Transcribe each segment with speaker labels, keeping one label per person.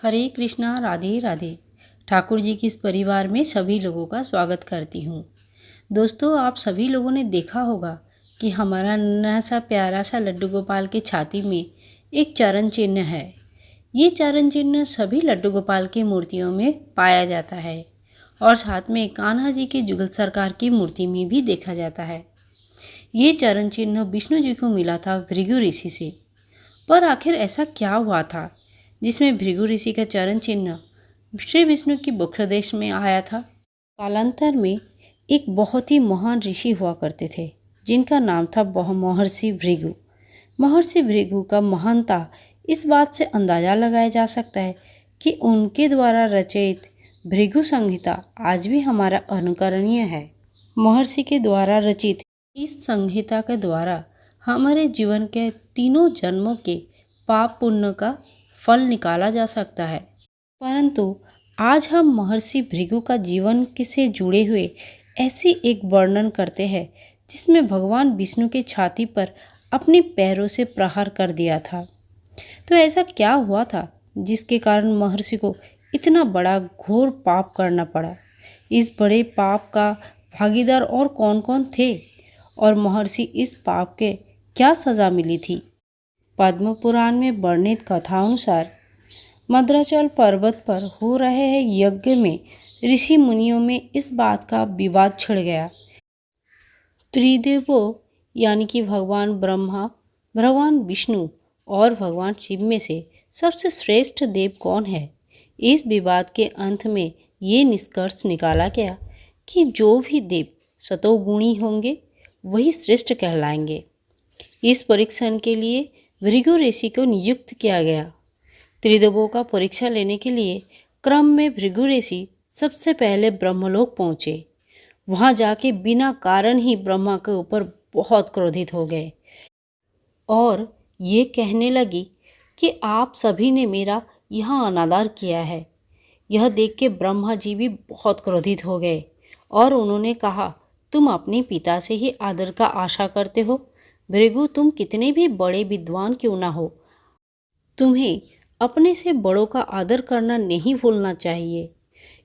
Speaker 1: हरे कृष्णा, राधे राधे। ठाकुर जी के इस परिवार में सभी लोगों का स्वागत करती हूँ। दोस्तों, आप सभी लोगों ने देखा होगा कि हमारा नन्हा सा प्यारा सा लड्डू गोपाल के छाती में एक चरण चिन्ह है। ये चरण चिन्ह सभी लड्डू गोपाल की मूर्तियों में पाया जाता है और साथ में कान्हा जी के जुगल सरकार की मूर्ति में भी देखा जाता है। ये चरण चिन्ह विष्णु जी को मिला था भृगु ऋषि से। पर आखिर ऐसा क्या हुआ था जिसमें भृगु ऋषि का चरण चिन्ह श्री विष्णु की वक्षदेश में आया था? कालांतर में एक बहुत ही महान ऋषि हुआ करते थे जिनका नाम था महर्षि भृगु। महर्षि भृगु का महानता इस बात से अंदाजा लगाया जा सकता है कि उनके द्वारा रचित भृगु संहिता आज भी हमारा अनुकरणीय है। महर्षि के द्वारा रचित इस संहिता के द्वारा हमारे जीवन के तीनों जन्मों के पाप पुण्य का फल निकाला जा सकता है। परंतु आज हम महर्षि भृगु का जीवन से जुड़े हुए ऐसी एक वर्णन करते हैं जिसमें भगवान विष्णु के छाती पर अपने पैरों से प्रहार कर दिया था। तो ऐसा क्या हुआ था जिसके कारण महर्षि को इतना बड़ा घोर पाप करना पड़ा? इस बड़े पाप का भागीदार और कौन कौन थे और महर्षि इस पाप के क्या सज़ा मिली थी? पद्म पुराण में वर्णित कथानुसार मद्राचल पर्वत पर हो रहे हैं यज्ञ में ऋषि मुनियों में इस बात का विवाद छिड़ गया। त्रिदेवों यानी कि भगवान ब्रह्मा, भगवान विष्णु और भगवान शिव में से सबसे श्रेष्ठ देव कौन है? इस विवाद के अंत में ये निष्कर्ष निकाला गया कि जो भी देव सतोगुणी होंगे वही श्रेष्ठ कहलाएंगे। इस परीक्षण के लिए भृगु ऋषि को नियुक्त किया गया। त्रिदेवों का परीक्षा लेने के लिए क्रम में भृगु ऋषि सबसे पहले ब्रह्मलोक पहुँचे। वहाँ जाके बिना कारण ही ब्रह्मा के ऊपर बहुत क्रोधित हो गए और ये कहने लगी कि आप सभी ने मेरा यहाँ अनादर किया है। यह देख के ब्रह्मा जी भी बहुत क्रोधित हो गए और उन्होंने कहा, तुम अपने पिता से ही आदर का आशा करते हो। भृगु, तुम कितने भी बड़े विद्वान क्यों ना हो, तुम्हें अपने से बड़ों का आदर करना नहीं भूलना चाहिए।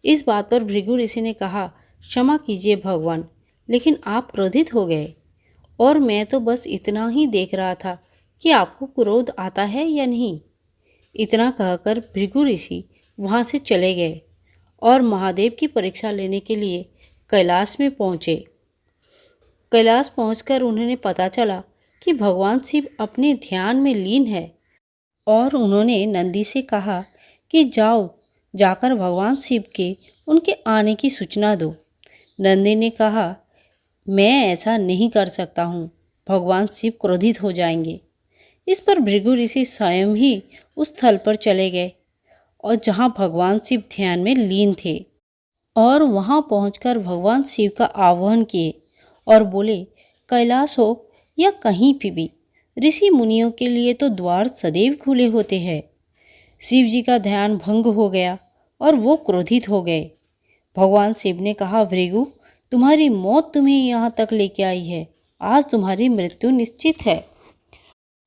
Speaker 1: इस बात पर भृगु ऋषि ने कहा, क्षमा कीजिए भगवान, लेकिन आप क्रोधित हो गए और मैं तो बस इतना ही देख रहा था कि आपको क्रोध आता है या नहीं। इतना कहकर भृगु ऋषि वहाँ से चले गए और महादेव की परीक्षा लेने के लिए कैलाश में पहुँचे। कैलाश पहुंचकर उन्हें पता चला कि भगवान शिव अपने ध्यान में लीन है और उन्होंने नंदी से कहा कि जाकर भगवान शिव के उनके आने की सूचना दो। नंदी ने कहा, मैं ऐसा नहीं कर सकता हूँ, भगवान शिव क्रोधित हो जाएंगे। इस पर भृगु ऋषि स्वयं ही उस स्थल पर चले गए और जहाँ भगवान शिव ध्यान में लीन थे और वहाँ पहुंचकर भगवान शिव का आह्वान किए और बोले, कैलाश हो या कहीं भी ऋषि मुनियों के लिए तो द्वार सदैव खुले होते हैं। शिव जी का ध्यान भंग हो गया और वो क्रोधित हो गए। भगवान शिव ने कहा, भृगु, तुम्हारी मौत तुम्हें यहाँ तक लेके आई है, आज तुम्हारी मृत्यु निश्चित है।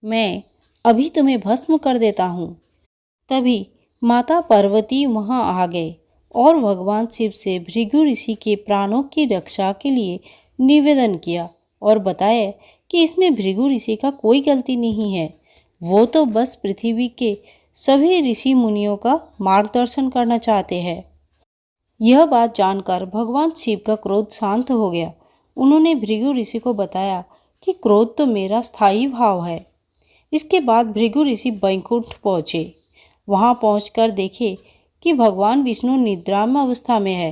Speaker 1: मैं अभी तुम्हें भस्म कर देता हूँ। तभी माता पार्वती वहाँ आ गए और भगवान शिव से भृगु ऋषि के प्राणों की रक्षा के लिए निवेदन किया और बताया कि इसमें भृगु ऋषि का कोई गलती नहीं है। वो तो बस पृथ्वी के सभी ऋषि मुनियों का मार्गदर्शन करना चाहते हैं। यह बात जानकर भगवान शिव का क्रोध शांत हो गया। उन्होंने भृगु ऋषि को बताया कि क्रोध तो मेरा स्थायी भाव है। इसके बाद भृगु ऋषि वैकुंठ पहुँचे। वहाँ पहुँचकर देखे कि भगवान विष्णु निद्राम अवस्था में है।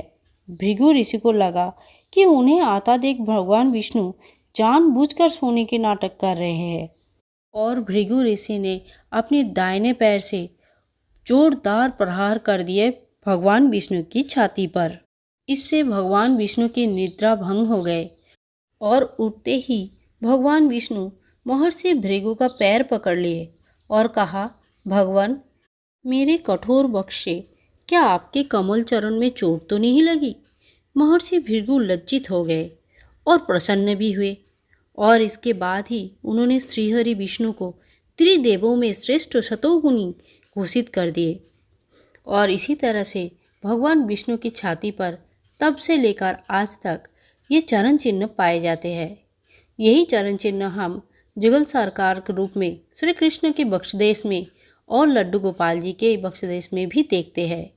Speaker 1: भृगु ऋषि को लगा कि उन्हें आता देख भगवान विष्णु जानबूझकर सोने के नाटक कर रहे हैं और भृगु ऋषि ने अपने दाहिने पैर से जोरदार प्रहार कर दिए भगवान विष्णु की छाती पर। इससे भगवान विष्णु की निद्रा भंग हो गए और उठते ही भगवान विष्णु महर्षि भृगु का पैर पकड़ लिए और कहा, भगवान, मेरे कठोर वक्ष से क्या आपके कमल चरण में चोट तो नहीं लगी? महर्षि भृगु लज्जित हो गए और प्रसन्न भी हुए और इसके बाद ही उन्होंने श्रीहरि विष्णु को त्रिदेवों में श्रेष्ठ सतोगुणी घोषित कर दिए। और इसी तरह से भगवान विष्णु की छाती पर तब से लेकर आज तक ये चरण चिन्ह पाए जाते हैं। यही चरण चिन्ह हम जुगल सरकार के रूप में श्री कृष्ण के बख्शदेश में और लड्डू गोपाल जी के बख्शदेश में भी देखते हैं।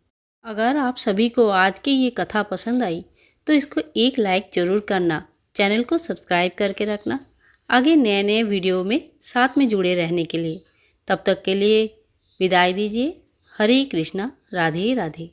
Speaker 1: अगर आप सभी को आज की ये कथा पसंद आई तो इसको एक लाइक ज़रूर करना, चैनल को सब्सक्राइब करके रखना आगे नए नए वीडियो में साथ में जुड़े रहने के लिए। तब तक के लिए विदाई दीजिए। हरे कृष्णा, राधे राधे।